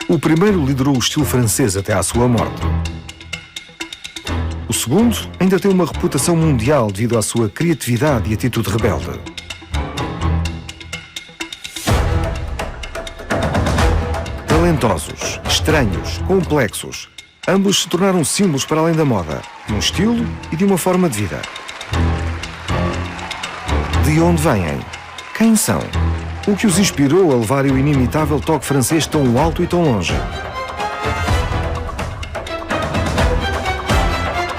O primeiro liderou o estilo francês até à sua morte. O segundo ainda tem uma reputação mundial devido à sua criatividade e atitude rebelde. Talentosos, estranhos, complexos, ambos se tornaram símbolos para além da moda, de um estilo e de uma forma de vida. De onde vêm? Quem são? O que os inspirou a levarem o inimitável toque francês tão alto e tão longe?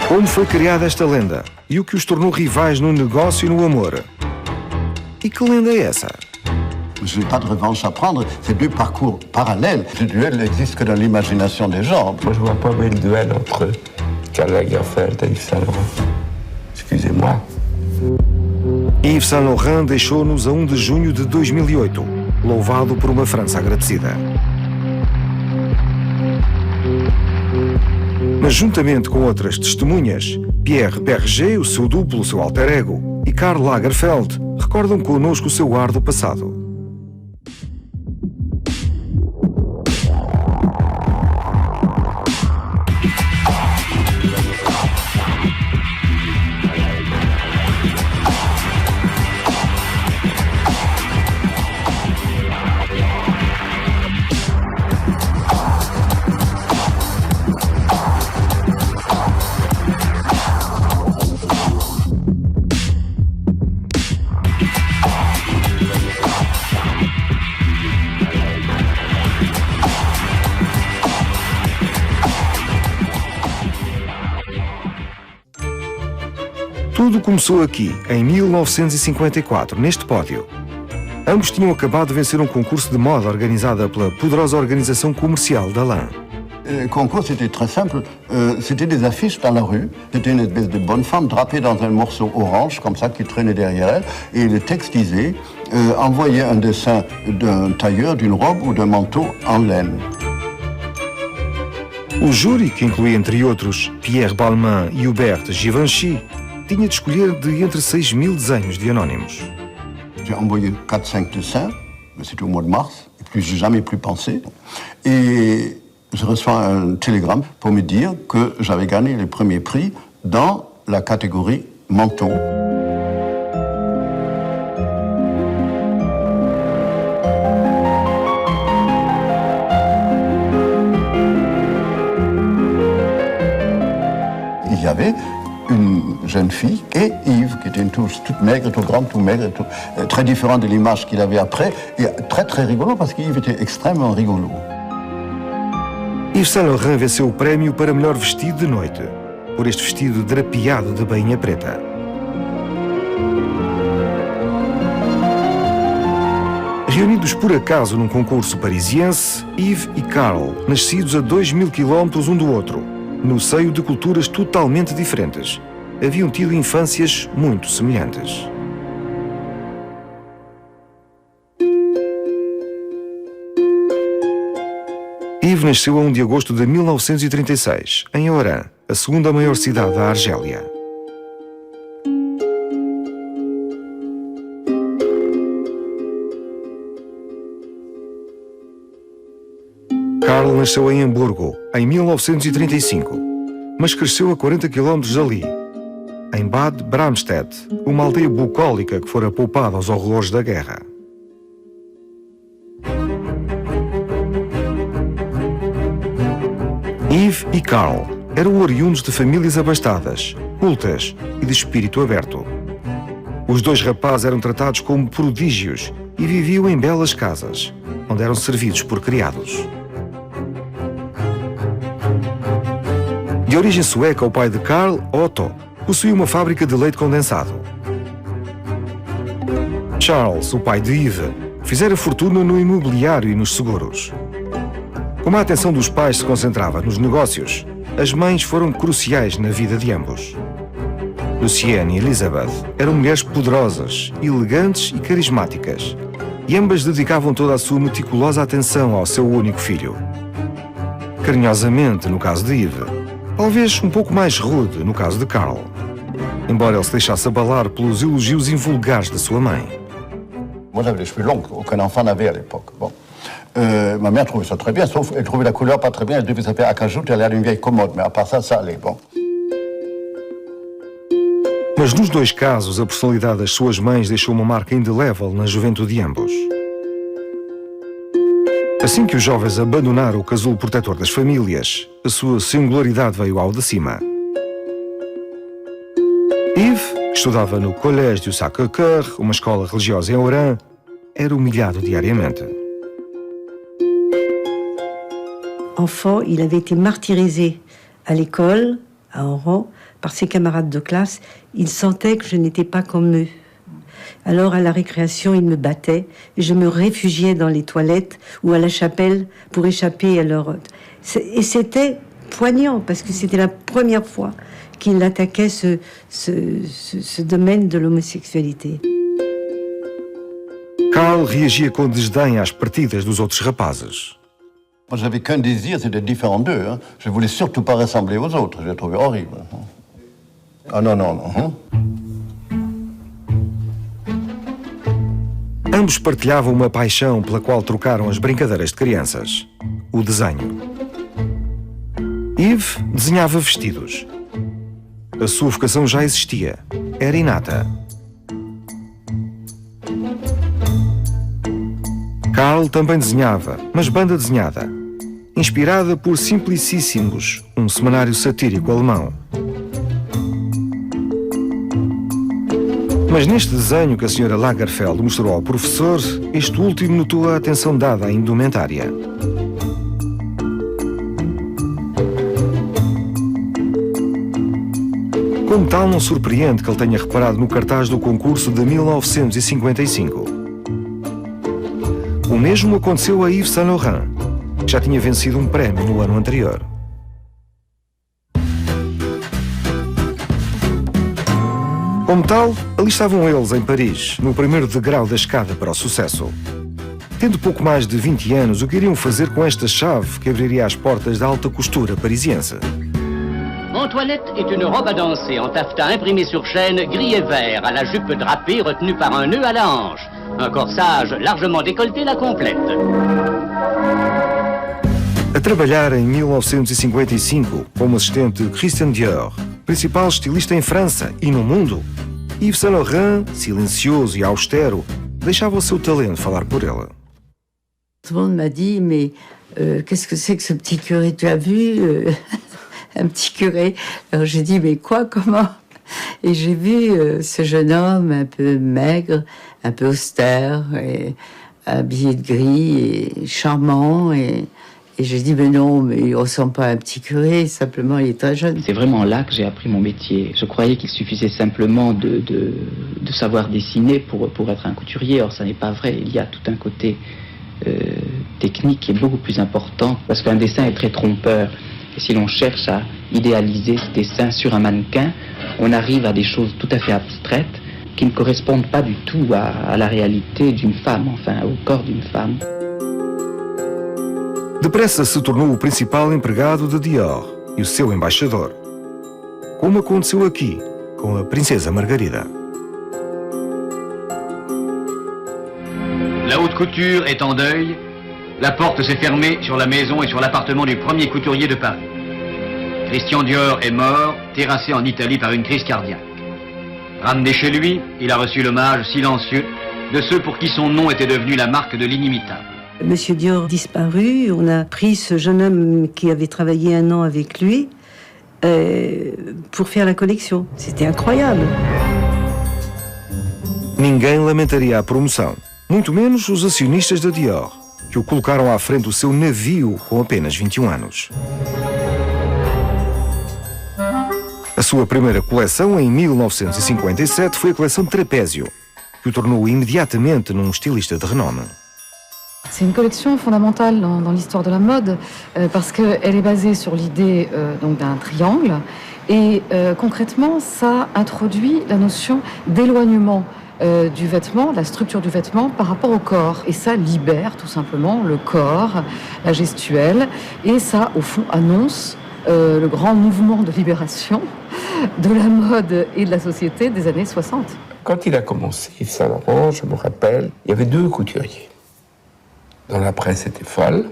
Como foi criada esta lenda? E o que os tornou rivais no negócio e no amor? E que lenda é essa? Je n'ai pas de revanche à prendre, c'est deux parcours parallèles. Ce duel n'existe que dans l'imagination des gens. Moi, je vois pas bien le duel entre Karl Lagerfeld et Yves Saint Laurent. Excusez-moi. Yves Saint Laurent deixou-nos a 1 de junho de 2008, louvado por uma França agradecida. Mas juntamente com outras testemunhas, Pierre Berger, o seu duplo, o seu alter ego, e Karl Lagerfeld recordam connosco o seu ar do passado. Tudo começou aqui, em 1954, neste pódio. Ambos tinham acabado de vencer um concurso de moda organizado pela poderosa organização comercial d'Alain. Le concours, c'était très simple. C'était des affiches dans la rue. C'était une espèce de bonne femme drapée dans un morceau orange, comme ça, qui traînait derrière elle. Et le texte disait envoyez un dessin d'un tailleur, d'une robe ou d'un manteau en laine. O júri, que incluía entre outros Pierre Balmain e Hubert Givenchy, tinha de escolher de entre 6.000 desenhos de anónimos. J'ai envoyé 4-5 dessins, mais c'était au mois de mars, et puis j'ai jamais plus pensé. Et je reçois un télégramme pour me dire que j'avais gagné le premier prix dans la catégorie manteau. Il y avait une jeune fille et Yves, qui était toute maigre, toute grande, tout maigre, très différent de l'image qu'il avait après, et très très rigolo parce qu'Yves était extrêmement rigolo. Yves Saint Laurent venceu o prémio para melhor vestido de noite, por este vestido drapeado de bainha preta. Reunidos por acaso num concurso parisiense, Yves e Karl, nascidos a 2.000 quilómetros um do outro, no seio de culturas totalmente diferentes, haviam tido infâncias muito semelhantes. Yves nasceu a 1 de agosto de 1936, em Oran, a segunda maior cidade da Argélia. Karl nasceu em Hamburgo, em 1935, mas cresceu a 40 km dali, em Bad Bramstedt, uma aldeia bucólica que fora poupada aos horrores da guerra. Yves e Karl eram oriundos de famílias abastadas, cultas e de espírito aberto. Os dois rapazes eram tratados como prodígios e viviam em belas casas, onde eram servidos por criados. De origem sueca, o pai de Karl, Otto, possuía uma fábrica de leite condensado. Charles, o pai de Yves, fizera fortuna no imobiliário e nos seguros. Como a atenção dos pais se concentrava nos negócios, as mães foram cruciais na vida de ambos. Lucienne e Elizabeth eram mulheres poderosas, elegantes e carismáticas, e ambas dedicavam toda a sua meticulosa atenção ao seu único filho. Carinhosamente, no caso de Yves, talvez um pouco mais rude no caso de Karl, embora ele se deixasse abalar pelos elogios invulgares da sua mãe. Moi, j'avais les cheveux longs, aucun enfant n'avait à l'époque. Bon. Ma mère trouvait ça très bien, sauf elle trouvait la couleur pas très bien, elle devait s'appeler acajou, elle avait une vieille commode, mais à part ça, ça allait, bon. Mas nos dois casos, a personalidade das suas mães deixou uma marca indelével na juventude de ambos. Assim que os jovens abandonaram o casulo protetor das famílias, a sua singularidade veio ao de cima. Yves, que estudava no Collège du Sacré-Cœur, uma escola religiosa em Oran, era humilhado diariamente. Enfant, il avait été martyrisé à l'école, à Oran, par ses camarades de classe. Il sentait que je n'étais pas comme eux. Alors, à la récréation, il me battait et je me réfugiais dans les toilettes ou à la chapelle pour échapper à leur... Et c'était poignant parce que c'était la première fois qu'il attaquait ce domaine de l'homosexualité. Karl reagia com desdém às partidas dos outros rapazes. Moi, j'avais qu'un désir, c'était d'être différent d'eux. Hein. Je voulais surtout pas ressembler aux autres, je les trouvais horribles. Ah non, non, non. Ambos partilhavam uma paixão pela qual trocaram as brincadeiras de crianças: o desenho. Yves desenhava vestidos. A sua vocação já existia, era inata. Karl também desenhava, mas banda desenhada, inspirada por Simplicíssimos, um semanário satírico alemão. Mas neste desenho que a Sra. Lagerfeld mostrou ao professor, este último notou a atenção dada à indumentária. Como tal, não surpreende que ele tenha reparado no cartaz do concurso de 1955. O mesmo aconteceu a Yves Saint Laurent, que já tinha vencido um prémio no ano anterior. Como tal, ali estavam eles em Paris, no primeiro degrau da escada para o sucesso. Tendo pouco mais de 20 anos, o que iriam fazer com esta chave que abriria as portas da alta costura parisiense? Antoinette est une robe à danser en taffetas imprimé sur chaîne, gris et vert, à la jupe drapée retenue par un nœud à la hanche. Un corsage largement décolleté la complète. A trabalhar em 1955 como assistente de Christian Dior, principal estilista em França e no mundo, Yves Saint Laurent, silencioso e austero, deixava o seu talento falar por ele. Tout le monde m'a dit, mais qu'est-ce que c'est que ce petit curé, tu as vu un petit curé. Alors j'ai dit, mais quoi, comment? Et j'ai vu ce jeune homme un peu maigre, un peu austère, et habillé de gris, et charmant, et j'ai dit, mais non, mais il ressemble pas à un petit curé, simplement il est très jeune. C'est vraiment là que j'ai appris mon métier. Je croyais qu'il suffisait simplement de savoir dessiner pour être un couturier. Or, ça n'est pas vrai. Il y a tout un côté technique qui est beaucoup plus important, parce qu'un dessin est très trompeur. Et si l'on cherche à idéaliser ce dessin sur un mannequin, on arrive à des choses tout à fait abstraites qui ne correspondent pas du tout à la réalité d'une femme, enfin, au corps d'une femme. Depressa se tornou o principal empregado de Dior e o seu embaixador. Como aconteceu aqui, com a princesa Margarida. La haute couture est en deuil. La porte s'est fermée sur la maison et sur l'appartement du premier couturier de Paris. Christian Dior est mort, terrassé en Italie par une crise cardiaque. Ramené chez lui, il a reçu l'hommage silencieux de ceux pour qui son nom était devenu la marque de l'inimitable. Monsieur Dior disparu, on a pris ce jeune homme qui avait travaillé 1 an avec lui pour faire la collection. C'était incroyable. Ninguém lamentaria a promoção, muito menos os acionistas da Dior, que o colocaram à frente do seu navio com apenas 21 anos. A sua primeira coleção, em 1957, foi a coleção Trapézio, que o tornou imediatamente num estilista de renome. C'est une collection fondamentale dans l'histoire de la mode parce qu'elle est basée sur l'idée donc d'un triangle et concrètement ça introduit la notion d'éloignement du vêtement, de la structure du vêtement par rapport au corps. Et ça libère tout simplement le corps, la gestuelle et ça au fond annonce le grand mouvement de libération de la mode et de la société des années 60. Quand il a commencé Yves Saint Laurent, je me rappelle, il y avait 2 couturiers. dont la presse était folle,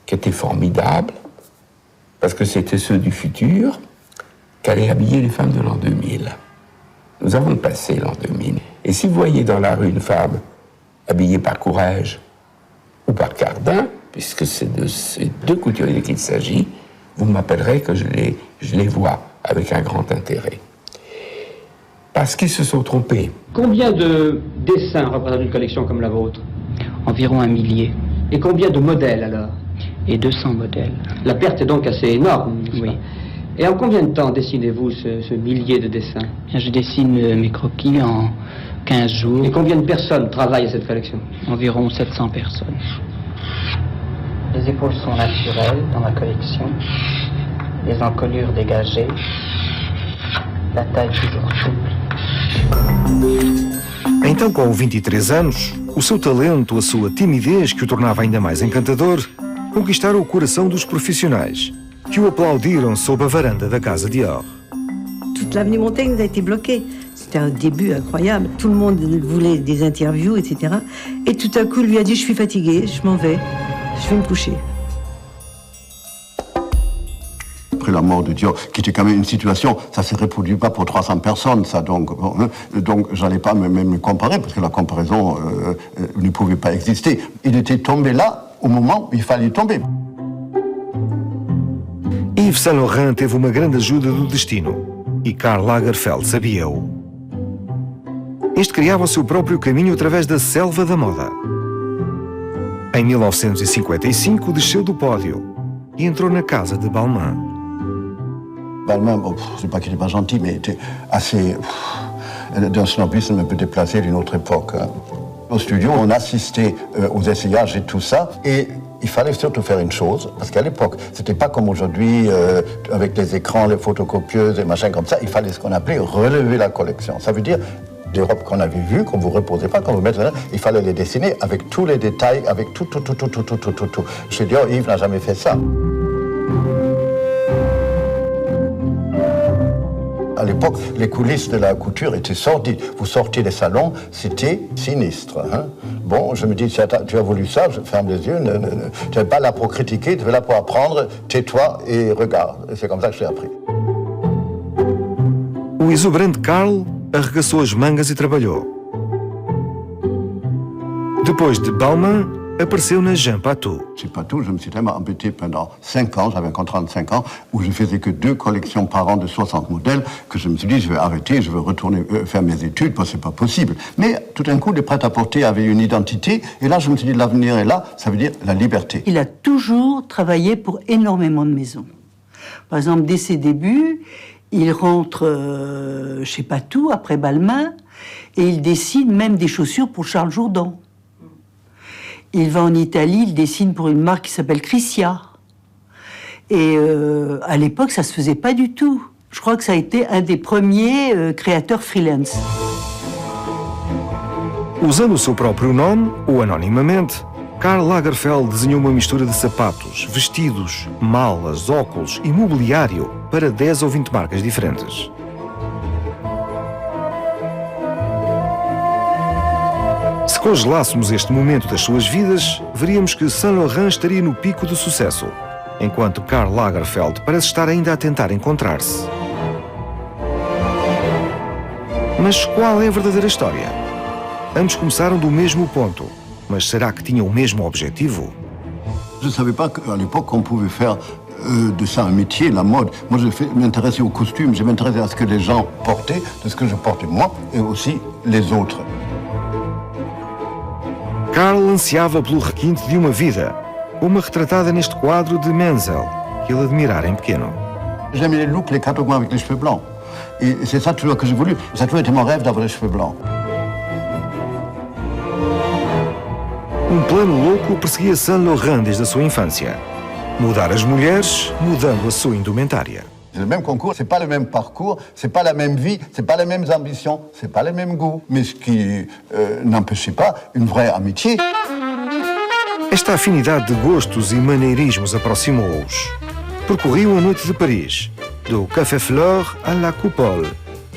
qui étaient formidables, parce que c'était ceux du futur, qu'allaient habiller les femmes de l'an 2000. Nous avons passé l'an 2000. Et si vous voyez dans la rue une femme habillée par Courrèges ou par Cardin, puisque c'est de ces deux couturiers qu'il s'agit, vous m'appellerez que je les vois avec un grand intérêt. Parce qu'ils se sont trompés. Combien de dessins représentent une collection comme la vôtre? Environ 1 millier. Et combien de modèles alors? Et 200 modèles. La perte est donc assez énorme, n'est-ce Oui. pas? Et en combien de temps dessinez-vous ce millier de dessins? Bien, je dessine mes croquis en 15 jours. Et combien de personnes travaillent à cette collection? Environ 700 personnes. Les épaules sont naturelles dans ma collection. Les encolures dégagées. La taille toujours souple. Então, com 23 anos, o seu talento, a sua timidez, que o tornava ainda mais encantador, conquistaram o coração dos profissionais, que o aplaudiram sob a varanda da Casa Dior. Toute l'avenue Montaigne a été bloquée. C'était un début incroyable. Tout le monde voulait des interviews, etc. Et tout à coup, il lui a dit « Je suis fatigué, je m'en vais, je vais me coucher ». Après la mort de Dior, qui était quand même une situation, ça ne se reproduit pas pour 300 personnes, ça, donc j'allais pas même comparer, parce que la comparaison ne pouvait pas exister. Il était tombé là, au moment où il fallait tomber. Yves Saint Laurent teve uma grande ajuda do destino, e Karl Lagerfeld sabia-o. Este criava o seu próprio caminho através da selva da moda. Em 1955, desceu do pódio e entrou na casa de Balmain. Balmain, bon, je ne sais pas qu'il n'était pas gentil, mais était assez d'un snobisme un peu déplacé d'une autre époque. Hein. Au studio, on assistait aux essayages et tout ça, et il fallait surtout faire une chose, parce qu'à l'époque, c'était pas comme aujourd'hui, avec les écrans, les photocopieuses et machin comme ça, il fallait ce qu'on appelait relever la collection. Ça veut dire des robes qu'on avait vues, qu'on ne vous reposait pas, qu'on vous mettait là, il fallait les dessiner avec tous les détails, avec tout. Chez Dior, Yves n'a jamais fait ça. À l'époque, les coulisses de la couture étaient sordides. Vous sortiez des salons, c'était sinistre. Hein. Bon, je me dis, tu as voulu ça, je ferme les yeux, tu n'es pas là pour critiquer, tu es là pour apprendre, tais-toi et regarde. Et c'est comme ça que je l'ai appris. O exuberante Karl arregaçou as mangas e trabalhou. Depois de Balmain, apareceu na Jean Patou. Chez Patou, je me suis tellement embêté pendant 5 ans, j'avais un contrat de 5 ans, où je faisais que 2 collections par an de 60 modèles, que je me suis dit, je vais arrêter, je vais retourner faire mes études, parce que c'est pas possible. Mais tout d'un coup, les prêt-à-porter avaient une identité, et là, je me suis dit, l'avenir est là, ça veut dire la liberté. Il a toujours travaillé pour énormément de maisons. Par exemple, dès ses débuts, il rentre chez Patou, après Balmain, et il dessine même des chaussures pour Charles Jourdan. Il va en Italie, il dessine pour une marque qui s'appelle Crissia. Et à l'époque, ça se faisait pas du tout. Je crois que ça a été un des premiers créateurs freelance. Usando o seu próprio nome, ou anonimamente, Karl Lagerfeld desenhou uma mistura de sapatos, vestidos, malas, óculos e mobiliário para 10 ou 20 marcas diferentes. Se congelássemos este momento das suas vidas, veríamos que Saint Laurent estaria no pico do sucesso, enquanto Karl Lagerfeld parece estar ainda a tentar encontrar-se. Mas qual é a verdadeira história? Ambos começaram do mesmo ponto, mas será que tinham o mesmo objetivo? Je ne savais pas qu'à l'époque, on pouvait faire de ça un métier, la mode. Moi, je m'intéressais aux costumes, je m'intéressais à ce que les gens portaient, de ce que je portais moi, et aussi les autres. Karl ansiava pelo requinte de uma vida, uma retratada neste quadro de Menzel, que ele admirara em pequeno. J'aimais les looks, les catagons avec les cheveux blancs. Et c'est ça toujours que j'ai voulu. Ça a toujours été mon rêve d'avoir les cheveux blancs. Plano louco perseguia Saint Laurent desde a sua infância. Mudar as mulheres, mudando a sua indumentária. C'est le même concours, c'est pas le même parcours, c'est pas la même vie, c'est pas les mêmes ambitions, c'est pas les mêmes goûts. Mais ce qui n'empêchait pas une vraie amitié. Esta afinidade de gostos e maneirismos aproximou-os. Percorriam a noite de Paris, do Café Fleur à la Coupole,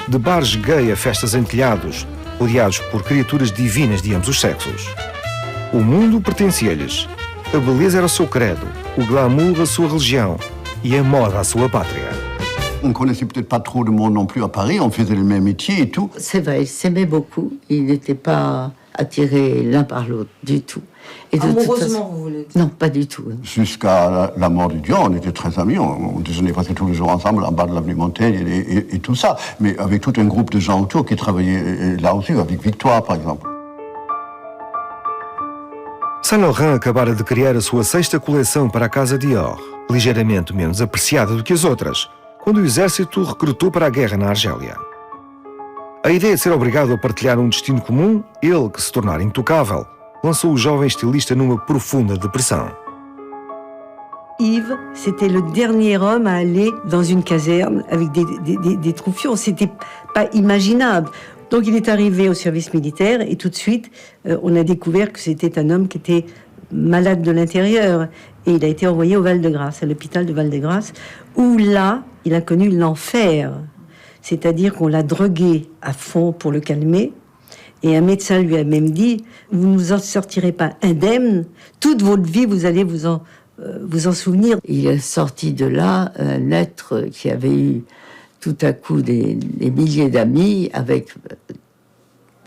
de bares gay a festas em telhados, rodeados por criaturas divinas de ambos os sexos. O mundo pertencia-lhes. A beleza era o seu credo, o glamour a sua religião e a moda a sua pátria. On ne connaissait peut-être pas trop de monde non plus à Paris, on faisait le même métier et tout. C'est vrai, ils s'aimaient beaucoup. Ils n'étaient pas attirés l'un par l'autre, du tout. Et de Amoureusement, vous voulez dire? Non, pas du tout. Jusqu'à la mort du Dieu, on était très amis, on déjeunait presque tous les jours ensemble en bas de l'avenue Montaigne et tout ça. Mais avec tout un groupe de gens autour qui travaillaient là aussi, avec Victoire par exemple. Saint Laurent acabara de criar a sua 6ª coleção para a Casa Dior, ligeiramente menos apreciada do que as outras, quando o exército o recrutou para a guerra na Argélia. A ideia de ser obrigado a partilhar um destino comum, ele que se tornara intocável, lançou o jovem estilista numa profunda depressão. Yves, c'était le dernier homme à aller dans une caserne avec des troufions. C'était pas imaginable. Donc il est arrivé au service militaire et tout de suite, on a découvert que c'était un homme qui était malade de l'intérieur. Et il a été envoyé au Val-de-Grâce, à l'hôpital de Val-de-Grâce, où là, il a connu l'enfer. C'est-à-dire qu'on l'a drogué à fond pour le calmer. Et un médecin lui a même dit, vous ne vous en sortirez pas indemne, toute votre vie, vous allez vous en souvenir. Il est sorti de là un être qui avait eu tout à coup des milliers d'amis, avec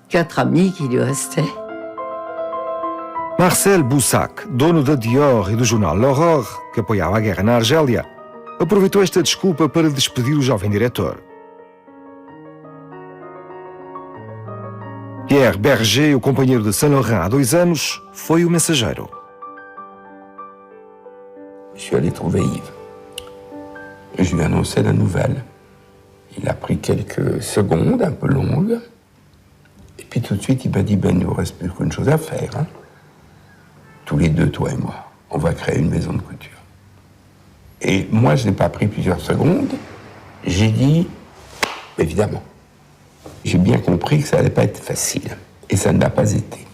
4 amis qui lui restaient. Marcel Boussac, dono da Dior e do jornal L'Aurore, que apoiava a guerra na Argélia, aproveitou esta desculpa para despedir o jovem diretor. Pierre Berger, o companheiro de Saint Laurent há 2 anos, foi o mensageiro. Je suis allé trouver Yves. Je lui ai annoncé la nouvelle. Il a pris quelques secondes, un peu longues. Et puis tout de suite, il m'a dit, il ne vous reste plus qu'une chose à faire. Hein. Tous les deux, toi et moi, on va créer une maison de couture. Et moi, je n'ai pas pris plusieurs secondes. J'ai dit, évidemment. J'ai bien compris que ça n'allait pas être facile. Et ça ne l'a pas été.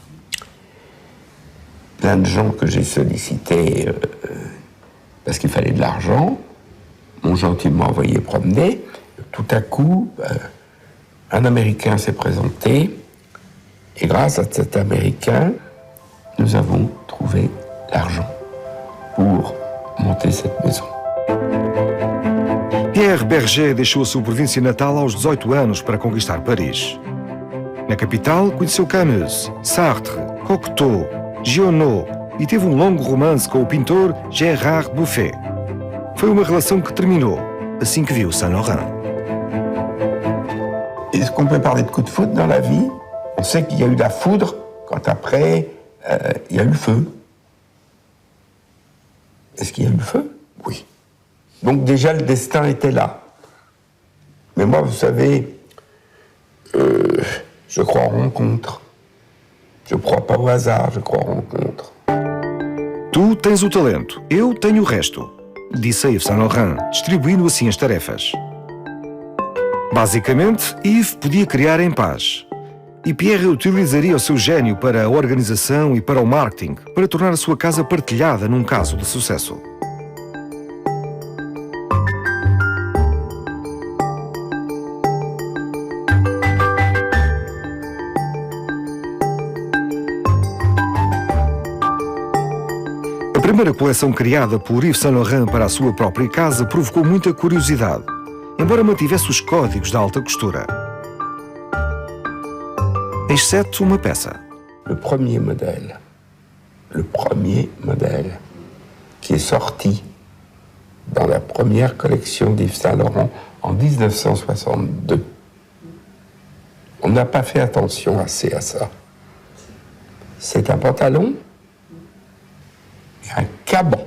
Plein de gens que j'ai sollicités parce qu'il fallait de l'argent m'ont gentiment envoyé promener. Tout à coup, un Américain s'est présenté. Et grâce à cet Américain, nous avons trouvé l'argent pour monter cette maison. Pierre Berger deixou a sua província natal aos 18 anos para conquistar Paris. Na capital, conheceu Camus, Sartre, Cocteau, Giono e teve um longo romance com o pintor Gérard Buffet. Foi uma relação que terminou assim que viu Saint Laurent. Est-ce qu'on peut parler de coup de foudre dans la vie? On sait qu'il y a eu la foudre quand après, il y a eu le feu. Est-ce qu'il y a eu le feu? Oui. Donc déjà, le destin était là. Mais moi, vous savez, je crois en rencontre. Je ne crois pas au hasard, je crois en rencontre. Tu tens o talento, eu tenho o resto, disse a Yves Saint Laurent, distribuindo assim as tarefas. Basicamente, Yves podia criar em paz. E Pierre utilizaria o seu gênio para a organização e para o marketing, para tornar a sua casa partilhada num caso de sucesso. A primeira coleção criada por Yves Saint Laurent para a sua própria casa provocou muita curiosidade, embora mantivesse os códigos da alta costura. Exceto uma peça. Le premier modèle qui est sorti dans la première collection d'Yves Saint Laurent en 1962. On n'a pas fait attention assez à ça. C'est un pantalon et un caban.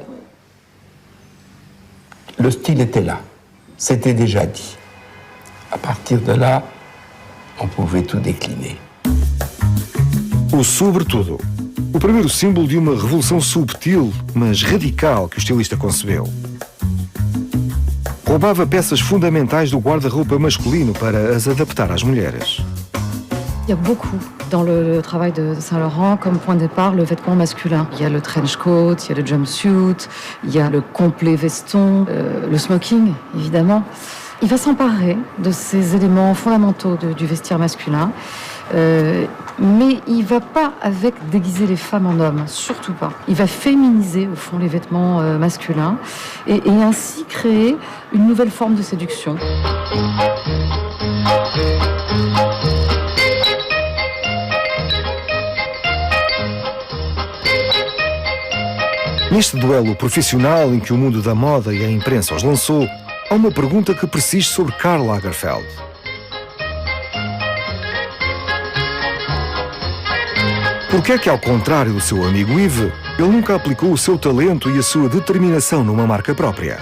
Le style était là. C'était déjà dit. À partir de là, on pouvait tout décliner. O sobretudo. O primeiro símbolo de uma revolução subtil, mas radical que o estilista concebeu. Roubava peças fundamentais do guarda-roupa masculino para as adaptar às mulheres. Il y a beaucoup dans le travail de Saint Laurent comme point de départ le vêtement masculin. Il y a le trench coat, il y a le jumpsuit, il y a le complet veston, le smoking évidemment. Il va s'emparer de ces éléments fondamentaux du vestiaire masculin Mais il va pas avec déguiser les femmes en hommes, surtout pas. Il va féminiser au fond les vêtements masculins et ainsi créer une nouvelle forme de séduction. Neste duelo profissional em que o mundo da moda e a imprensa os lançou, há uma pergunta que persiste sobre Karl Lagerfeld. Por que é que, ao contrário do seu amigo Yves, ele nunca aplicou o seu talento e a sua determinação numa marca própria?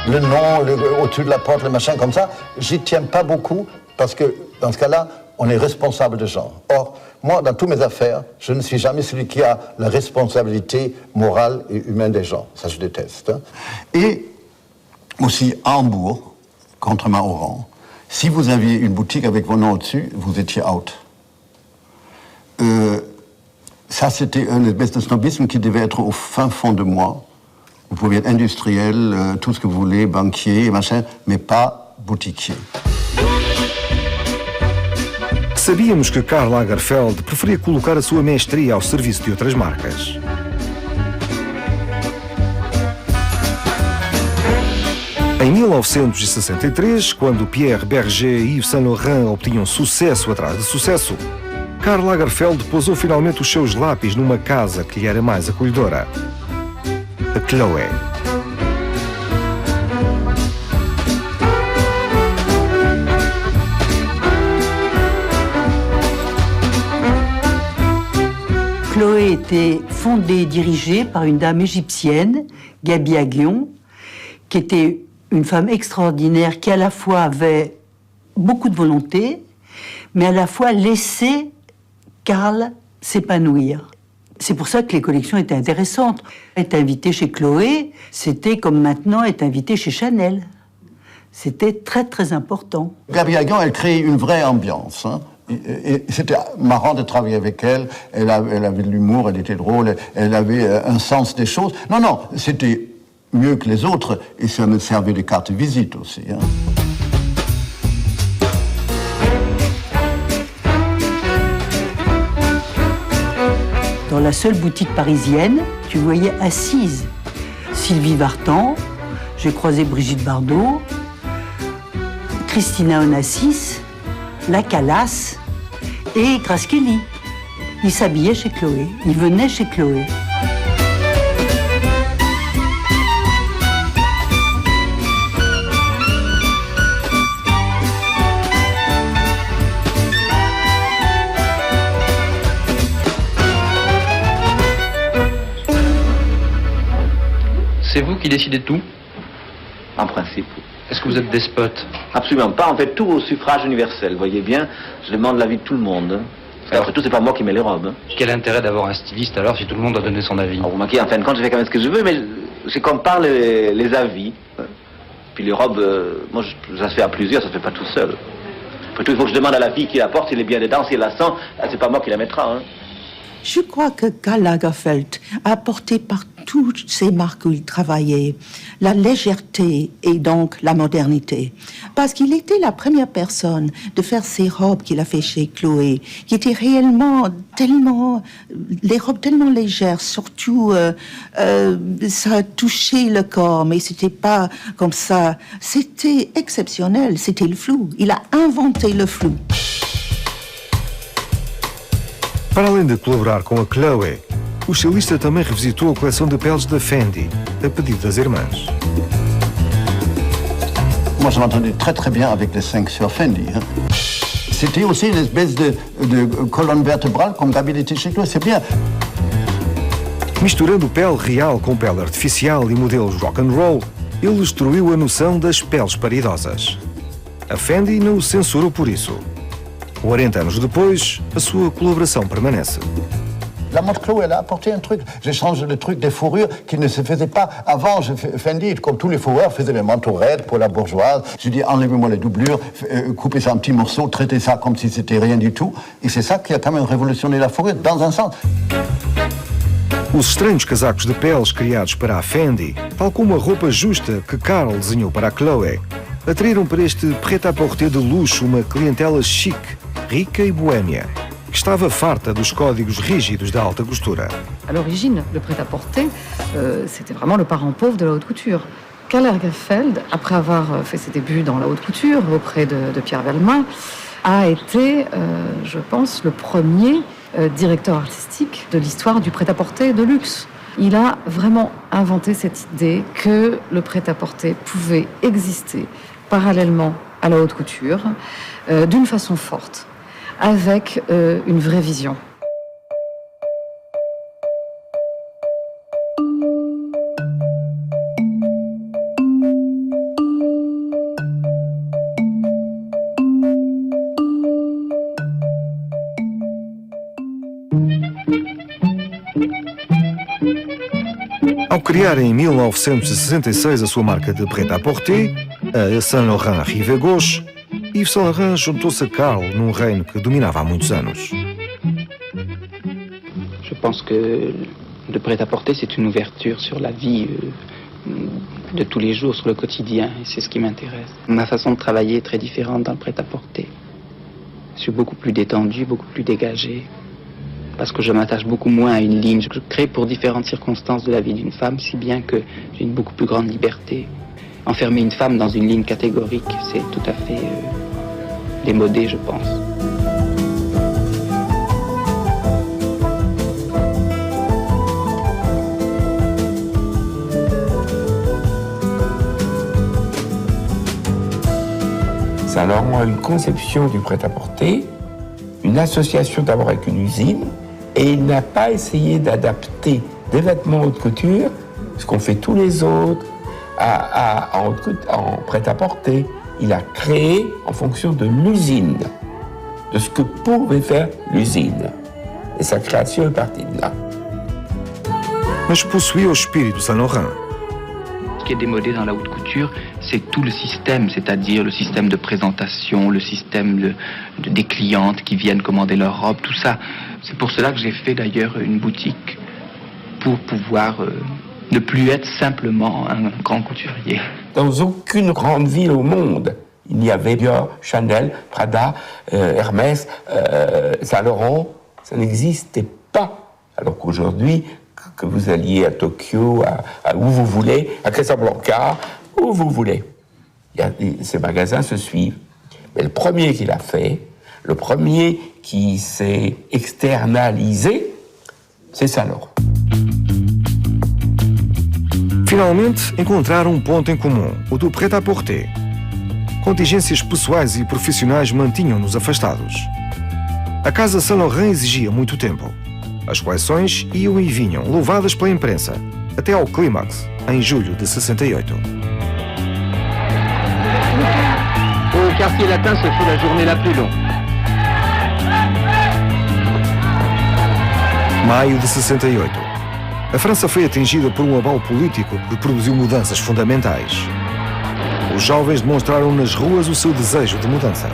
Le nom, au-dessus de la porte, le machin comme ça, j'y tiens pas beaucoup parce que dans ce cas-là, on est responsable de gens. Or, moi, dans toutes mes affaires, je ne suis jamais celui qui a la responsabilité morale et humaine des gens. Ça, je déteste. Hein. Et aussi, à Hambourg, contrairement à Oran, si vous aviez une boutique avec vos noms au-dessus, vous étiez out. Ça, c'était une espèce de snobisme qui devait être au fin fond de moi. Vous pouvez être industriel, tout ce que vous voulez, banquier, machin, mais pas boutiquier. Sabíamos que Karl Lagerfeld preferia colocar a sua mestria ao serviço de outras marcas. Em 1963, quando Pierre Berger e Yves Saint Laurent obtinham sucesso atrás de sucesso, Karl Lagerfeld pousou finalmente os seus lápis numa casa que lhe era mais acolhedora, a Chloé. Chloé était fondée et dirigée par une dame égyptienne, Gaby Aguillon, qui était une femme extraordinaire qui à la fois avait beaucoup de volonté, mais à la fois laissait Karl s'épanouir. C'est pour ça que les collections étaient intéressantes. Être invité chez Chloé, c'était comme maintenant être invité chez Chanel. C'était très très important. Gaby Aguillon, elle créait une vraie ambiance. Hein. Et c'était marrant de travailler avec elle. Elle avait de l'humour, elle était drôle, elle avait un sens des choses. Non, c'était mieux que les autres et ça me servait de carte de visite aussi. Hein. Dans la seule boutique parisienne, tu voyais assise Sylvie Vartan, j'ai croisé Brigitte Bardot, Christina Onassis, La Calas et Grace Kelly. Ils s'habillaient chez Chloé, ils venaient chez Chloé. C'est vous qui décidez de tout? En principe. Est-ce que vous êtes despote? Absolument pas. On fait tout au suffrage universel. Voyez bien, je demande l'avis de tout le monde. Après tout, c'est pas moi qui mets les robes. Hein. Quel intérêt d'avoir un styliste alors si tout le monde doit donner son avis? Alors, vous manquez, en fin de compte, je fais quand même ce que je veux, mais c'est comme par les avis. Puis les robes, moi, ça se fait à plusieurs, ça se fait pas tout seul. Après tout, il faut que je demande à la fille qui la porte s'il est bien dedans, si elle la sent, c'est pas moi qui la mettra. Hein. Je crois que Karl Lagerfeld a apporté par toutes ces marques où il travaillait la légèreté et donc la modernité. Parce qu'il était la première personne de faire ces robes qu'il a fait chez Chloé, qui étaient réellement les robes tellement légères, surtout ça touchait le corps, mais c'était pas comme ça. C'était exceptionnel, c'était le flou. Il a inventé le flou. Para além de colaborar com a Chloé, o estilista também revisitou a coleção de peles da Fendi, a pedido das irmãs. Moi, je m'entendais très très bien avec les 5 sœurs Fendi. Hein. C'était aussi une espèce de colonne vertébrale comme Gaby était chez Chloé, c'est bien. Misturando pele real com pele artificial e modelos rock and roll, ele destruiu a noção das peles paridosas. A Fendi não o censurou por isso. 40 anos depois, a sua colaboração permanece. La mode Chloé, elle a apporté un truc. J'ai changé le truc des fourrures qui ne se faisaient pas. Avant, Fendi, comme tous les fourreurs, faisait les manteaux raides pour la bourgeoise. J'ai dit, enlevez-moi les doublures, coupez ça en petits morceaux, traitez ça comme si c'était rien du tout. Et c'est ça qui a quand même révolutionné la fourrure, dans un sens. Os estranhos casacos de peles criados para a Fendi, tal como a roupa justa que Karl desenhou para a Chloé, atraíram para este prêt-à-porter de luxo uma clientela chique, rica e boêmia, que estava farta dos códigos rígidos da alta costura. À l'origine, le prêt-à-porter, c'était vraiment le parent pauvre de la haute couture. Karl Lagerfeld, après avoir fait ses débuts dans la haute couture auprès de Pierre Bellemare, a été, je pense, le premier directeur artistique de l'histoire du prêt-à-porter de luxe. Il a vraiment inventé cette idée que le prêt-à-porter pouvait exister parallèlement à la haute couture, d'une façon forte, avec une vraie vision. Ao criar em 1966 a sua marca de prêt-à-porter, a Saint Laurent Rive Gauche, Yves Saint Laurent juntou-se a Karl num reino que dominava há muitos anos. Je pense que le prêt-à-porter, c'est une ouverture sur la vie de tous les jours, sur le quotidien, et c'est ce qui m'intéresse. Ma façon de travailler est très différente dans le prêt-à-porter. Je suis beaucoup plus détendu, beaucoup plus dégagé, parce que je m'attache beaucoup moins à une ligne. Je crée pour différentes circonstances de la vie d'une femme, si bien que j'ai une beaucoup plus grande liberté. Enfermer une femme dans une ligne catégorique, c'est tout à fait démodé, je pense. Saint Laurent a une conception du prêt-à-porter, une association d'abord avec une usine, et il n'a pas essayé d'adapter des vêtements haute couture, ce qu'ont fait tous les autres, en prêt-à-porter. Il a créé en fonction de l'usine, de ce que pouvait faire l'usine. Et sa création est partie de là. Mas possuía o espírito Saint Laurent. Ce qui est démodé dans la haute couture, c'est tout le système, c'est-à-dire le système de présentation, le système des clientes qui viennent commander leurs robes, tout ça. C'est pour cela que j'ai fait d'ailleurs une boutique, pour pouvoir ne plus être simplement un grand couturier. Dans aucune grande ville au monde, il y avait Dior, Chanel, Prada, Hermès, Saint Laurent, ça n'existait pas. Alors qu'aujourd'hui, que vous alliez à Tokyo, à où vous voulez, à Casablanca, où vous voulez. Ces magasins se suivent. Mais le premier qu'il a fait, le premier qui s'est externalisé, c'est Saint Laurent. Finalmente, encontraram ponto em comum, o do prêt-à-porter. Contingências pessoais e profissionais mantinham-nos afastados. A casa Saint Laurent exigia muito tempo. As coleções iam e vinham, louvadas pela imprensa, até ao clímax, em julho de 68. Au quartier latin se fait la journée la plus longue. Maio de 68. A França foi atingida por um abalo político que produziu mudanças fundamentais. Os jovens demonstraram nas ruas o seu desejo de mudança.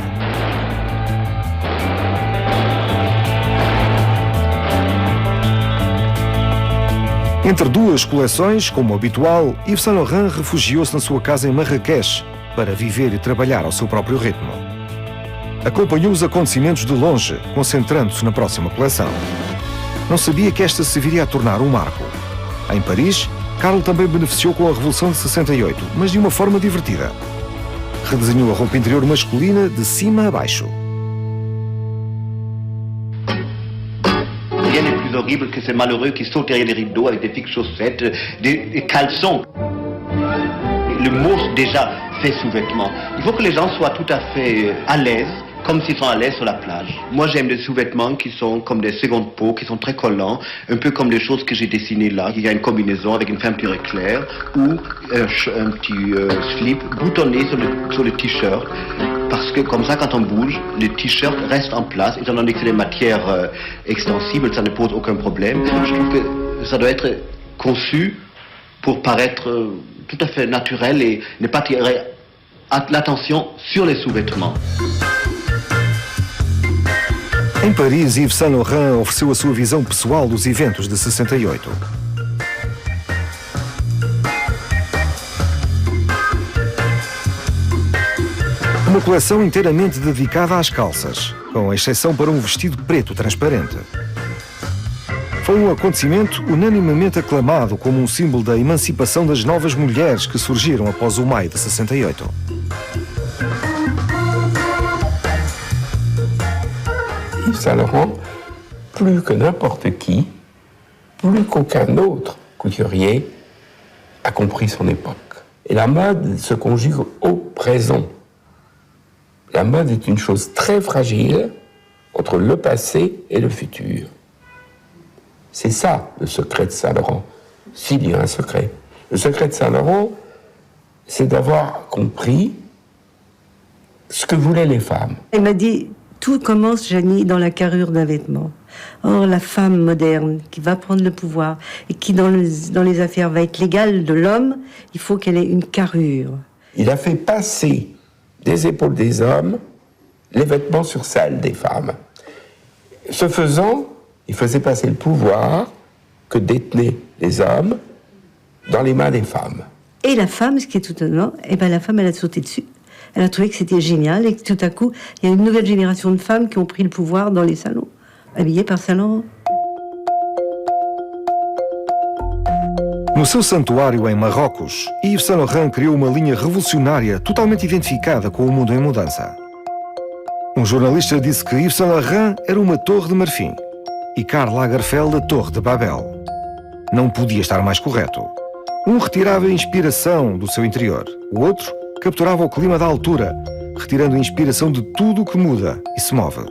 Entre duas coleções, como habitual, Yves Saint Laurent refugiou-se na sua casa em Marrakech para viver e trabalhar ao seu próprio ritmo. Acompanhou os acontecimentos de longe, concentrando-se na próxima coleção. Não sabia que esta se viria a tornar um marco. Em Paris, Karl também beneficiou com a Revolução de 68, mas de uma forma divertida. Redesenhou a roupa interior masculina de cima a baixo. Rien n'est plus horrible que ces malheureux qui sautent derrière les rideaux avec des fixes chaussettes, des caleçons. Le mot déjà fait sous-vêtements. Il faut que les gens soient tout à fait à l'aise, comme s'ils sont à l'aise sur la plage. Moi j'aime des sous-vêtements qui sont comme des secondes peaux, qui sont très collants, un peu comme les choses que j'ai dessinées là. Il y a une combinaison avec une fermeture éclair ou un petit slip boutonné sur le t-shirt. Parce que comme ça, quand on bouge, le t-shirt reste en place. Étant donné que c'est des matières extensibles, ça ne pose aucun problème. Je trouve que ça doit être conçu pour paraître tout à fait naturel et ne pas tirer l'attention sur les sous-vêtements. Em Em Paris, Yves Saint Laurent ofereceu a sua visão pessoal dos eventos de 68. Uma coleção inteiramente dedicada às calças, com exceção para um vestido preto transparente. Foi um acontecimento unanimemente aclamado como um símbolo da emancipação das novas mulheres que surgiram após o maio de 68. Yves Saint Laurent, plus que n'importe qui, plus qu'aucun autre couturier, a compris son époque. Et la mode se conjugue au présent. La mode est une chose très fragile entre le passé et le futur. C'est ça le secret de Saint Laurent, s'il y a un secret. Le secret de Saint Laurent, c'est d'avoir compris ce que voulaient les femmes. Il m'a dit, tout commence, Janie, dans la carrure d'un vêtement. Or, la femme moderne qui va prendre le pouvoir et qui, dans les affaires, va être l'égale de l'homme, il faut qu'elle ait une carrure. Il a fait passer des épaules des hommes les vêtements sur celles des femmes. Ce faisant, il faisait passer le pouvoir que détenaient les hommes dans les mains des femmes. Et la femme, ce qui est tout étonnant, la femme, elle a sauté dessus. Elle a trouvé que c'était génial et que tout à coup, il y a une nouvelle génération de femmes qui ont pris le pouvoir dans les salons, habillées par Saint Laurent. No seu santuário em Marrocos, Yves Saint Laurent criou uma linha revolucionária totalmente identificada com o mundo em mudança. Um jornalista disse que Yves Saint Laurent era uma torre de marfim e Karl Lagerfeld a torre de Babel. Não podia estar mais correto. Um retirava a inspiração do seu interior, o outro capturava o clima da altura, retirando a inspiração de tudo o que muda e se move.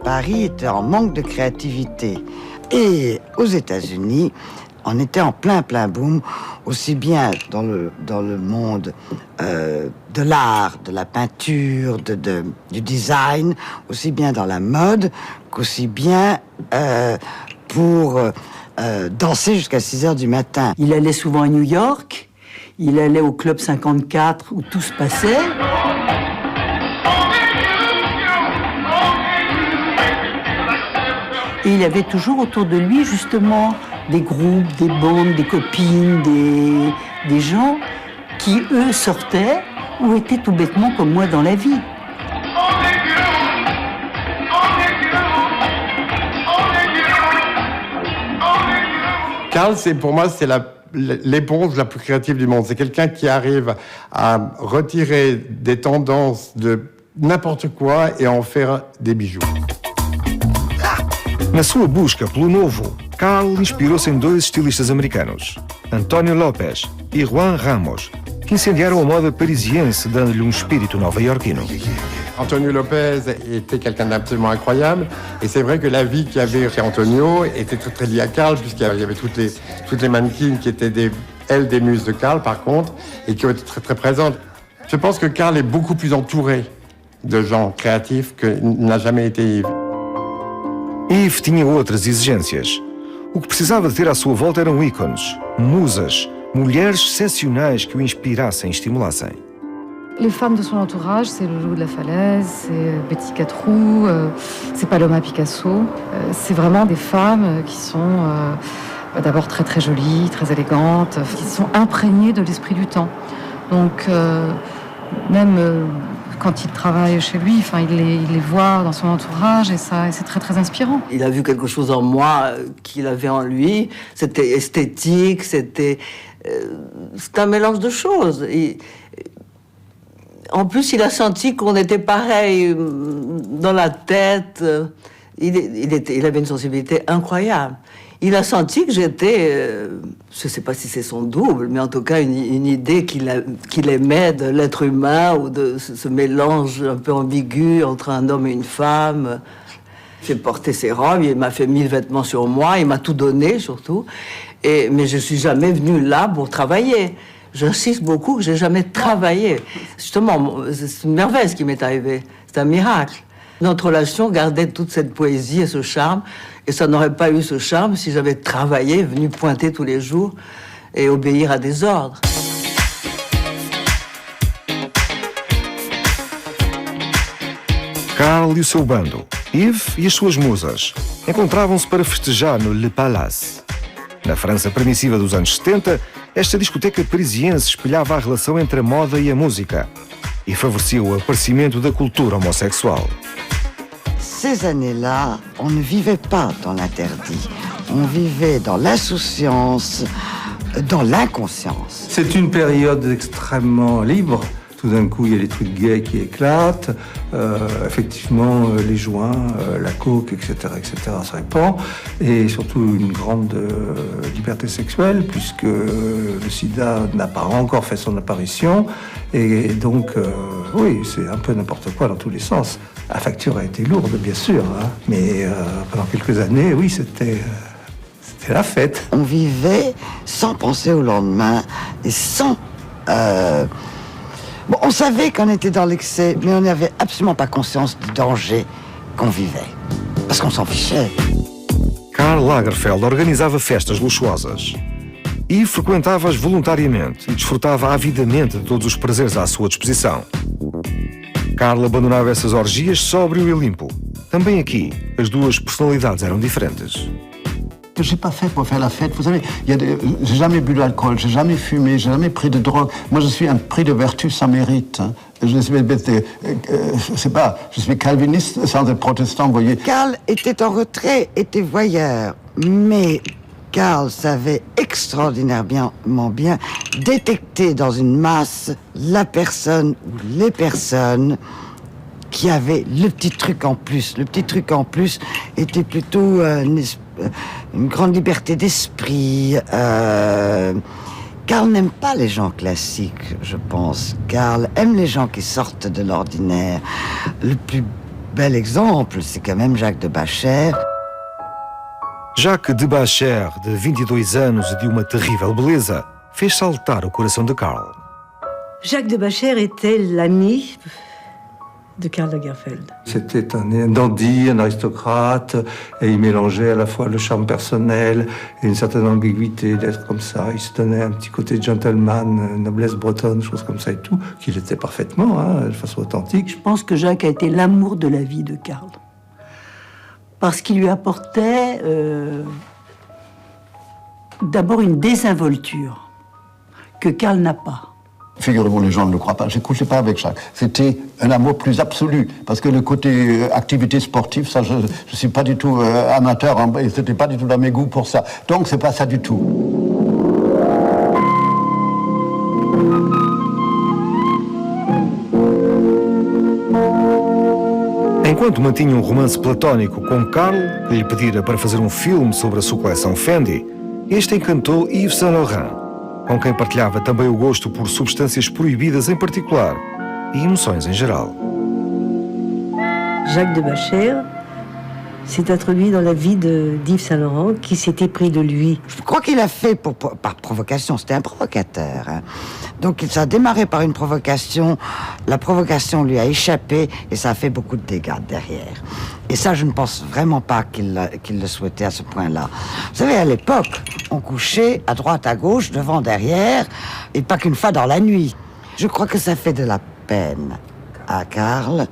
Paris était en manque de créativité. Et aux États-Unis, on était en plein boom, aussi bien dans le monde de l'art, de la peinture, du design, aussi bien dans la mode, qu'aussi bien pour danser jusqu'à 6 heures du matin. Il allait souvent à New York, il allait au Club 54 où tout se passait. Et il avait toujours autour de lui, justement, des groupes, des bandes, des copines, des gens qui, eux, sortaient ou étaient tout bêtement comme moi dans la vie. Karl, pour moi, c'est l'éponge la plus créative du monde. C'est quelqu'un qui arrive à retirer des tendances de n'importe quoi et en faire des bijoux. Na sua busca pelo novo, Karl inspirou-se em dois estilistas americanos, Antonio Lopes e Juan Ramos, que incendiaram a moda parisiense, dando-lhe um espírito nova-iorquino. Antonio Lopez était quelqu'un d'absolument incroyable, et c'est vrai que la vie qu'il y avait chez Antonio était très très liée à Karl, puisqu'il y avait toutes les mannequins qui étaient des muses de Karl par contre, et qui ont été très très présentes. Je pense que Karl est beaucoup plus entouré de gens créatifs que n'a jamais été Yves. Yves tinha outras exigências. O que precisava de ter à sua volta eram ícones, musas, mulheres excepcionais que o inspirassem e estimulassem. Les femmes de son entourage, c'est Loulou de la Falaise, c'est Betty Catroux, c'est Paloma Picasso. C'est vraiment des femmes qui sont d'abord très très jolies, très élégantes, qui sont imprégnées de l'esprit du temps. Donc même quand il travaille chez lui, il les voit dans son entourage et c'est très très inspirant. Il a vu quelque chose en moi qu'il avait en lui. C'était esthétique, c'était un mélange de choses. En plus, il a senti qu'on était pareil dans la tête. Il avait une sensibilité incroyable. Il a senti que j'étais, je ne sais pas si c'est son double, mais en tout cas une idée qu'il aimait de l'être humain ou de ce mélange un peu ambigu entre un homme et une femme. J'ai porté ses robes, il m'a fait 1000 vêtements sur moi, il m'a tout donné surtout. Mais je ne suis jamais venue là pour travailler. J'insiste beaucoup que j'ai jamais travaillé. Justement, c'est une merveille ce qui m'est arrivé. C'est un miracle. Notre relation gardait toute cette poésie et ce charme. Et ça n'aurait pas eu ce charme si j'avais travaillé, venu pointer tous les jours et obéir à des ordres. Karl e o seu bando, Yves e as suas musas, encontravam-se para festejar no Le Palace. Na França permissiva dos anos 70, esta discoteca parisiense espelhava a relação entre a moda e a música e favorecia o aparecimento da cultura homossexual. Ces années-là, on ne vivait pas dans l'interdit. On vivait dans l'insouciance, dans l'inconscience. C'est une période extrêmement libre. Tout d'un coup, il y a des trucs gays qui éclatent. Effectivement, les joints, la coke, etc., se répand. Et surtout une grande liberté sexuelle, puisque le sida n'a pas encore fait son apparition. Et donc, oui, c'est un peu n'importe quoi dans tous les sens. La facture a été lourde, bien sûr, hein, mais pendant quelques années, oui, c'était la fête. On vivait sans penser au lendemain et sans... Bon, on savait qu'on était dans l'excès, mais on n'avait absolument pas conscience du danger qu'on vivait. Parce qu'on s'en fichait. Karl Lagerfeld organizava festas luxuosas. E frequentava-as voluntariamente e desfrutava avidamente de todos os prazeres à sua disposição. Karl abandonava essas orgias sóbrio e limpo. Também aqui, as duas personalidades eram diferentes. Je n'ai pas fait pour faire la fête. Vous savez, j'ai jamais bu d'alcool, j'ai jamais fumé, j'ai jamais pris de drogue. Moi, je suis un prix de vertu sans mérite. Hein. Je suis calviniste sans être protestant, vous voyez. Karl était en retrait, était voyeur, mais Karl savait extraordinairement bien détecter dans une masse la personne ou les personnes qui avaient le petit truc en plus. Le petit truc en plus était plutôt une grande liberté d'esprit. Karl n'aime pas les gens classiques, je pense. Karl aime les gens qui sortent de l'ordinaire. Le plus bel exemple, c'est quand même Jacques de Bacher. Jacques de Bacher, de 22 anos e de uma terrível beleza, fez saltar o coração de Karl. Jacques de Bacher était l'ami de Karl Lagerfeld. C'était un dandy, un aristocrate, et il mélangeait à la fois le charme personnel et une certaine ambiguïté d'être comme ça. Il se donnait un petit côté gentleman, noblesse bretonne, choses comme ça et tout, qu'il était parfaitement, hein, de façon authentique. Je pense que Jacques a été l'amour de la vie de Karl. Parce qu'il lui apportait d'abord une désinvolture que Karl n'a pas. Figurez-vous, les gens ne le croient pas. Je ne couchais pas avec Jacques. C'était un amour plus absolu. Parce que le côté activité sportive, ça, je ne suis pas du tout amateur. Hein, et c'était pas du tout dans mes goûts pour ça. Donc, c'est pas ça du tout. Enquanto mantinha um romance platónico com Karl, que lhe pedira para fazer um filme sobre a sua coleção Fendi, este encantou Yves Saint Laurent, com quem partilhava também o gosto por substâncias proibidas em particular e emoções em geral. Jacques de Bacher s'est introduit dans la vie d'Yves Saint Laurent, qui s'était pris de lui. Je crois qu'il a fait par provocation, c'était un provocateur. Hein. Donc ça a démarré par une provocation, la provocation lui a échappé et ça a fait beaucoup de dégâts derrière. Et ça, je ne pense vraiment pas qu'il le souhaitait à ce point-là. Vous savez, à l'époque, on couchait à droite, à gauche, devant, derrière, et pas qu'une fois dans la nuit. Je crois que ça fait de la peine à Karl.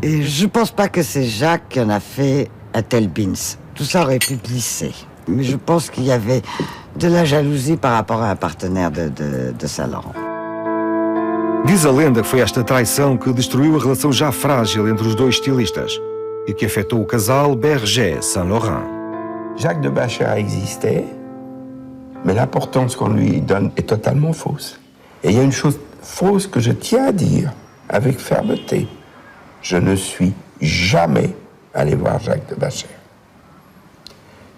Et je pense pas que c'est Jacques qui en a fait un tel bins. Tout ça aurait pu glisser. Mais je pense qu'il y avait de la jalousie par rapport à un partenaire de Saint Laurent. Diz a lenda que foi esta traição que destruiu a relação já frágil entre os dois estilistas e que afetou o casal Berger-Saint Laurent. Jacques de Bacher a existé, mais l'importance qu'on lui donne est totalement fausse. Et il y a une chose fausse que je tiens à dire avec fermeté. Je ne suis jamais allé voir Jacques de Bacher.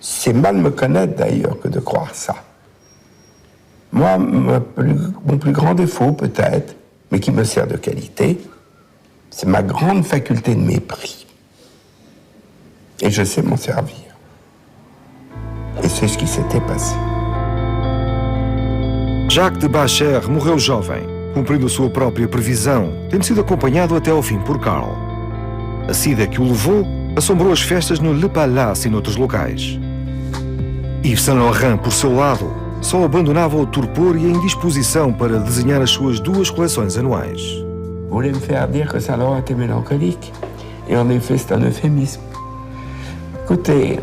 C'est mal me connaître d'ailleurs que de croire ça. Moi, mon plus grand défaut peut-être, mais qui me sert de qualité, c'est ma grande faculté de mépris. Et je sais m'en servir. Et c'est ce qui s'était passé. Jacques de Bacher morreu jovem, cumprindo sua própria previsão, tendo sido acompanhado até ao fim por Karl. A sida que o levou assombrou as festas no Le Palace e noutros locais. Yves Saint Laurent, por seu lado, só abandonava o torpor e a indisposição para desenhar as suas duas coleções anuais. Vous voulez me faire dire que Saint Laurent était mélancolique? Et en effet, c'est un euphémisme. Écoutez,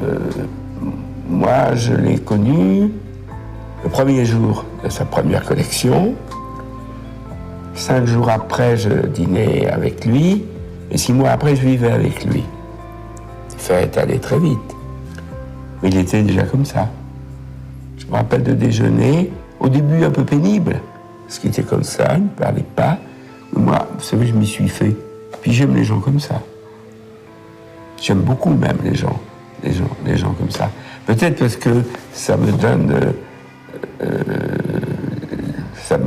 moi, je l'ai connu le premier jour de sa première collection. 5 jours après, je dînais avec lui. Et 6 mois après, je vivais avec lui. Ça est allé très vite. Mais il était déjà comme ça. Je me rappelle de déjeuner, au début un peu pénible, parce qu'il était comme ça, il ne parlait pas. Mais moi, vous savez, je m'y suis fait. Puis j'aime les gens comme ça. J'aime beaucoup même les gens comme ça. Peut-être parce que ça me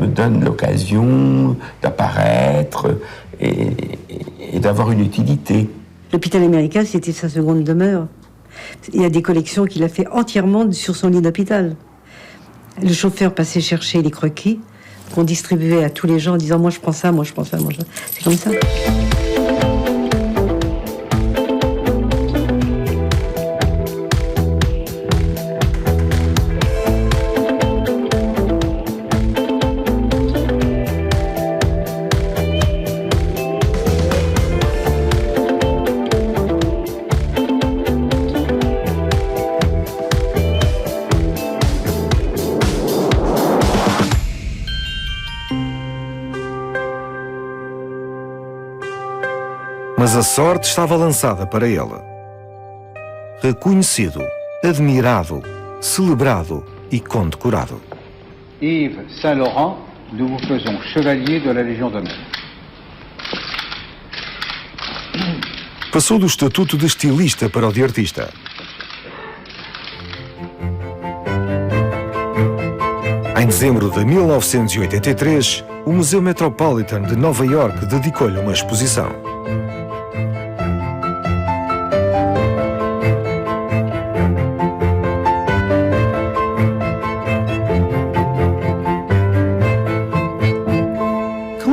donne l'occasion d'apparaître et d'avoir une utilité. L'hôpital américain, c'était sa seconde demeure. Il y a des collections qu'il a fait entièrement sur son lit d'hôpital. Le chauffeur passait chercher les croquis qu'on distribuait à tous les gens en disant « moi je prends ça, moi je prends ça, moi je... » C'est comme ça. Mas a sorte estava lançada para ele. Reconhecido, admirado, celebrado e condecorado. Yves Saint-Laurent, nous vous faisons chevalier de la Légion d'honneur. Passou do estatuto de estilista para o de artista. Em dezembro de 1983, o Museu Metropolitan de Nova York dedicou-lhe uma exposição.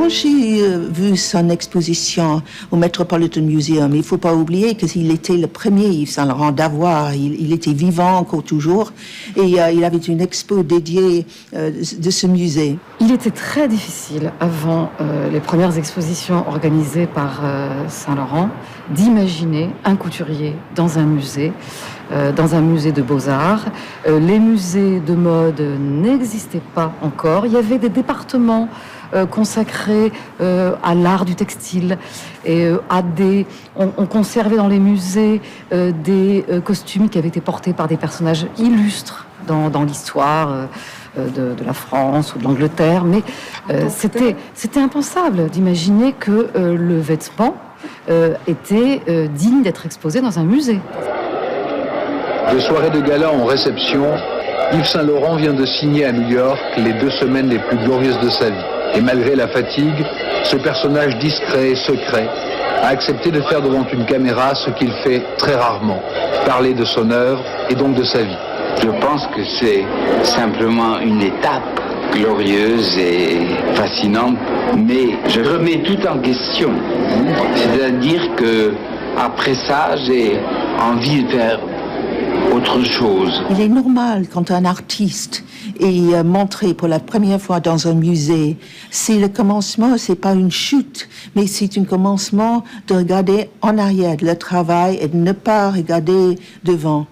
J'ai vu son exposition au Metropolitan Museum. Il ne faut pas oublier qu'il était le premier Yves Saint-Laurent d'avoir. Il était vivant encore toujours et il avait une expo dédiée de ce musée. Il était très difficile, avant les premières expositions organisées par Saint-Laurent, d'imaginer un couturier dans un musée de beaux-arts. Les musées de mode n'existaient pas encore. Il y avait des départements consacrés à l'art du textile et on conservait dans les musées des costumes qui avaient été portés par des personnages illustres dans l'histoire de la France ou de l'Angleterre, mais c'était impensable d'imaginer que le vêtement était digne d'être exposé dans un musée. De soirée de gala en réception, Yves Saint-Laurent vient de signer à New York les 2 semaines les plus glorieuses de sa vie. Et malgré la fatigue, ce personnage discret et secret a accepté de faire devant une caméra ce qu'il fait très rarement, parler de son œuvre et donc de sa vie. Je pense que c'est simplement une étape glorieuse et fascinante, mais je remets tout en question. C'est-à-dire que après ça, j'ai envie de faire autre chose. Il est normal quand un artiste est montré pour la première fois dans un musée, c'est le commencement, c'est pas une chute, mais c'est un commencement de regarder en arrière le travail et de ne pas regarder devant.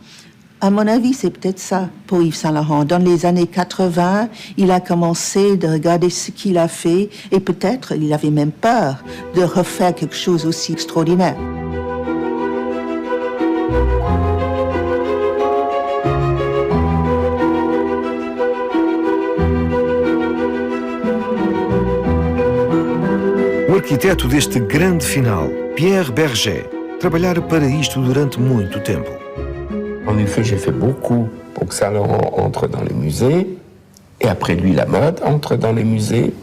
À mon avis, c'est peut-être ça pour Yves Saint-Laurent. Dans les années 80, il a commencé de regarder ce qu'il a fait et peut-être il avait même peur de refaire quelque chose aussi extraordinaire. O arquiteto deste grande final, Pierre Berger, trabalhara para isto durante muito tempo. En effet, j'ai fait beaucoup pour que Saint-Laurent entre dans les musées, et après lui, la mode entre dans les musées.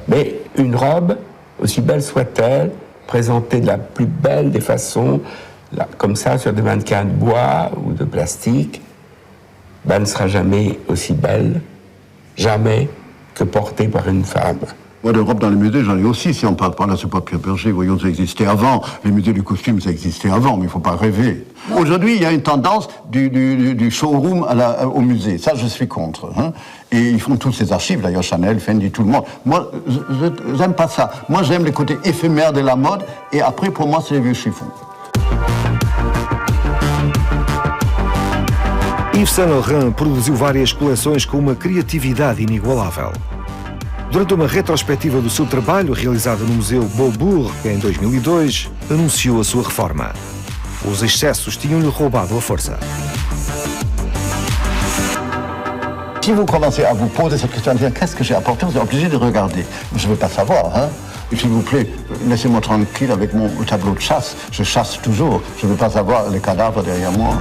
Mais une robe, aussi belle soit-elle, présentée de la plus belle des façons, là, comme ça, sur des mannequins de bois ou de plastique, ne sera jamais aussi belle, jamais, que portée par une femme. Moi, des robes dans les musées, j'en ai aussi. Si on parle par là, c'est pas Pierre Berger. Voyons, ça existait avant. Les musées du costume, ça existait avant, mais il faut pas rêver. Aujourd'hui, il y a une tendance du showroom au musée. Ça, je suis contre. Hein. Et ils font toutes ces archives, d'ailleurs, Chanel, Fendi, tout le monde. Moi, j'aime pas ça. Moi, j'aime les côtés éphémères de la mode. Et après, pour moi, c'est les vieux chiffons. Yves Saint Laurent produziu várias coleções com uma criatividade inigualável. Durante uma retrospectiva do seu trabalho realizada no Museu Beaubourg em 2002, anunciou a sua reforma. Os excessos tinham-lhe roubado a força. Si vous commencez à vous poser cette question, à dire qu'est-ce que j'ai apporté, vous êtes obligé de regarder. Je ne veux pas savoir, hein. S'il vous plaît, laissez-moi tranquille avec mon tableau de chasse. Je chasse toujours. Je ne veux pas savoir les cadavres derrière moi.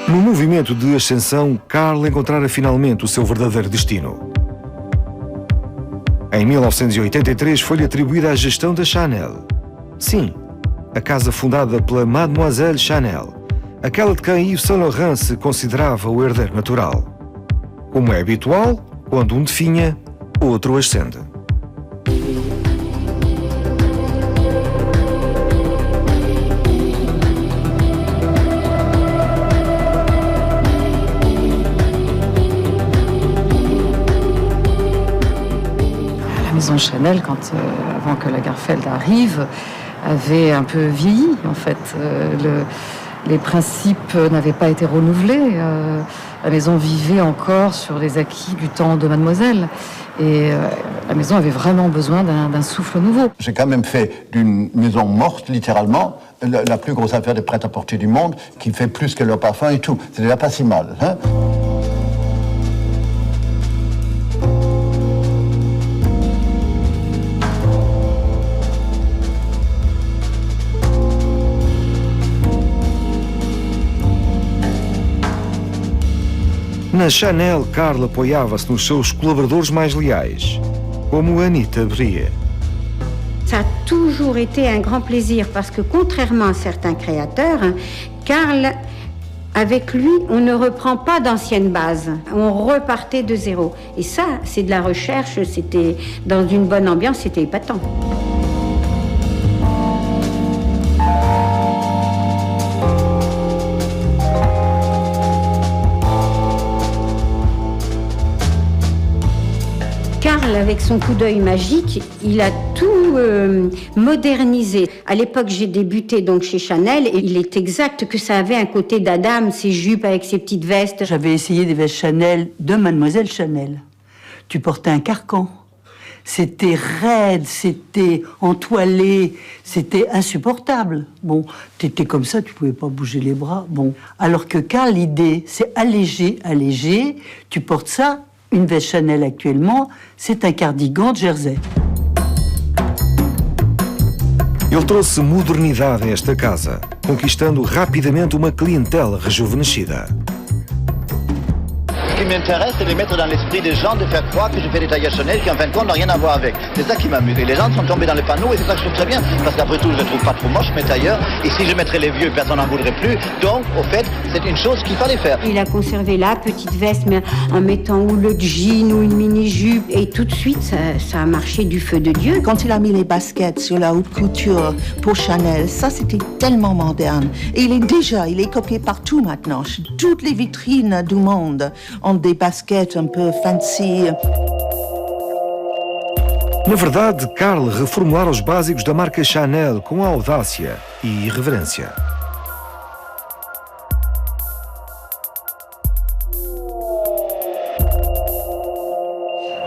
No movimento de ascensão, Karl encontrara finalmente o seu verdadeiro destino. Em 1983 foi-lhe atribuída a gestão da Chanel. Sim, a casa fundada pela Mademoiselle Chanel, aquela de quem Yves Saint Laurent se considerava o herdeiro natural. Como é habitual, quando um definha, outro ascende. La maison Chanel, avant que Lagerfeld arrive, avait un peu vieilli, en fait. Les principes n'avaient pas été renouvelés. La maison vivait encore sur les acquis du temps de Mademoiselle. Et la maison avait vraiment besoin d'un souffle nouveau. J'ai quand même fait d'une maison morte, littéralement, la plus grosse affaire de prêt-à-porter du monde, qui fait plus que leur parfum et tout. C'est déjà pas si mal, hein. Na Chanel, Karl apoiava-se nos seus colaboradores mais leais, como Anita Brie. Ça a toujours été un grand plaisir parce que contrairement à certains créateurs, Karl, avec lui, on ne reprend pas d'anciennes bases. On repartait de zéro. Et ça, c'est de la recherche, c'était dans une bonne ambiance, c'était épatant. Karl, avec son coup d'œil magique, il a tout modernisé. À l'époque, j'ai débuté donc chez Chanel et il est exact que ça avait un côté d'Adam, ses jupes avec ses petites vestes. J'avais essayé des vestes Chanel de Mademoiselle Chanel. Tu portais un carcan. C'était raide, c'était entoilé, c'était insupportable. Bon, t'étais comme ça, tu pouvais pas bouger les bras. Bon, alors que Karl, l'idée, c'est alléger, alléger. Tu portes ça. Une veste Chanel actuellement, c'est un cardigan de jersey. Ele trouxe modernidade a esta casa, conquistando rapidamente uma clientela rejuvenescida. Ce qui m'intéresse, c'est de mettre dans l'esprit des gens, de faire croire que je fais des tailleurs Chanel qui en fin de compte n'ont rien à voir avec. C'est ça qui m'amuse. Et les gens sont tombés dans le panneau et c'est ça que je trouve très bien. Parce qu'après tout, je ne trouve pas trop moche mes tailleurs. Et si je mettrais les vieux, personne n'en voudrait plus. Donc, au fait, c'est une chose qu'il fallait faire. Il a conservé la petite veste, mais en mettant ou le jean ou une mini-jupe. Et tout de suite, ça a marché du feu de Dieu. Quand il a mis les baskets sur la haute couture pour Chanel, ça c'était tellement moderne. Et il est copié partout maintenant. Toutes les vitrines du monde ont des baskets un peu fancy. Na verdade, Karl reformulara os básicos da marca Chanel com audácia e irreverência.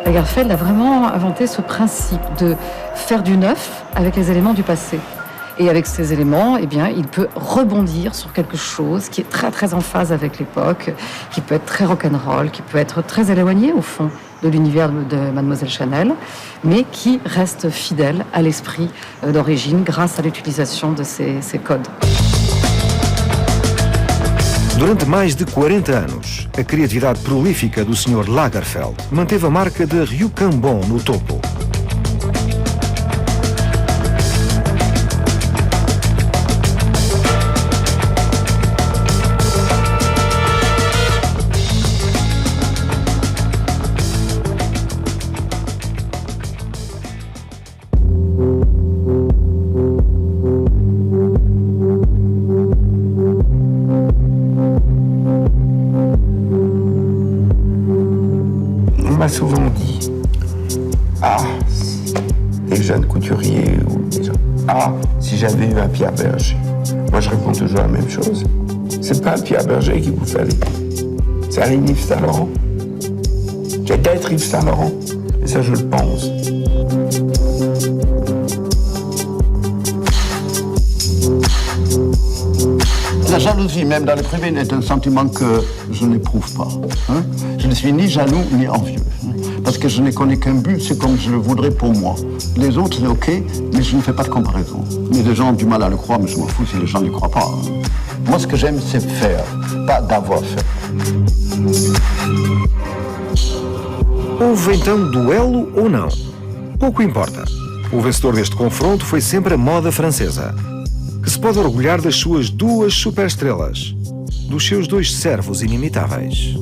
Lagerfeld a vraiment inventé ce principe de faire du neuf avec les éléments du passé. Et avec ces éléments, eh bien, il peut rebondir sur quelque chose qui est très très en phase avec l'époque, qui peut être très rock'n'roll, qui peut être très éloigné au fond de l'univers de Mademoiselle Chanel, mais qui reste fidèle à l'esprit d'origine grâce à l'utilisation de ces codes. Durante mais de 40 anos, a criatividade prolífica do Sr. Lagerfeld manteve a marca de Ryu Cambon no topo. On m'a souvent dit, les jeunes couturiers ou des gens, si j'avais eu un Pierre Berger. Moi, je réponds toujours la même chose. C'est pas un Pierre Berger qu'il vous fallait. C'est un Yves Saint Laurent. J'ai qu'à être Yves Saint Laurent. Et ça, je le pense. La jalousie, même dans le privé, est un sentiment que je n'éprouve pas. Hein. Je ne suis ni jaloux ni envieux. Hein, parce que je ne connais qu'un but, c'est comme je le voudrais pour moi. Les autres, c'est OK, mais je ne fais pas de comparaison. Mais les gens ont du mal à le croire, mais je m'en fous si les gens ne le croient pas. Hein. Moi, ce que j'aime, c'est faire, pas d'avoir fait. Houve então duelo ou não? Pouco importa. O vencedor deste confronto foi sempre a moda francesa, que se pode orgulhar das suas duas superestrelas, dos seus dois servos inimitáveis.